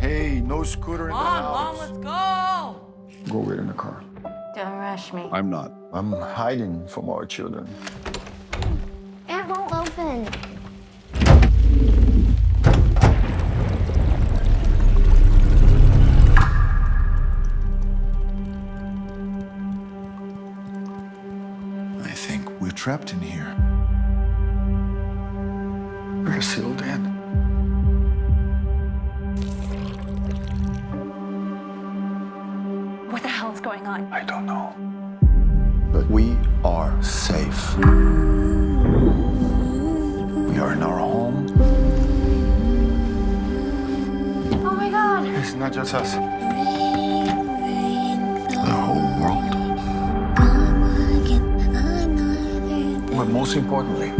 Hey, no scooter in the Mom, house. let's go. Go wait in the car. Don't rush me. I'm not. I'm hiding from our children. It won't open. I think we're trapped in here. We're sealed in. What the hell's going on? I don't know. But we are safe. We are in our home. Oh my God. It's not just us. The whole world. But most importantly,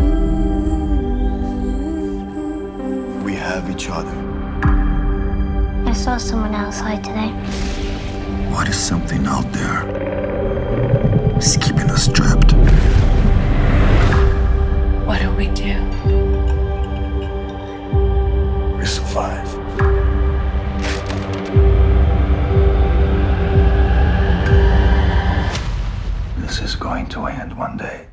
we have each other. I saw someone outside today. What is something out there? It's keeping us trapped. What do we do? We survive. This is going to end one day.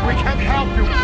We can't help you.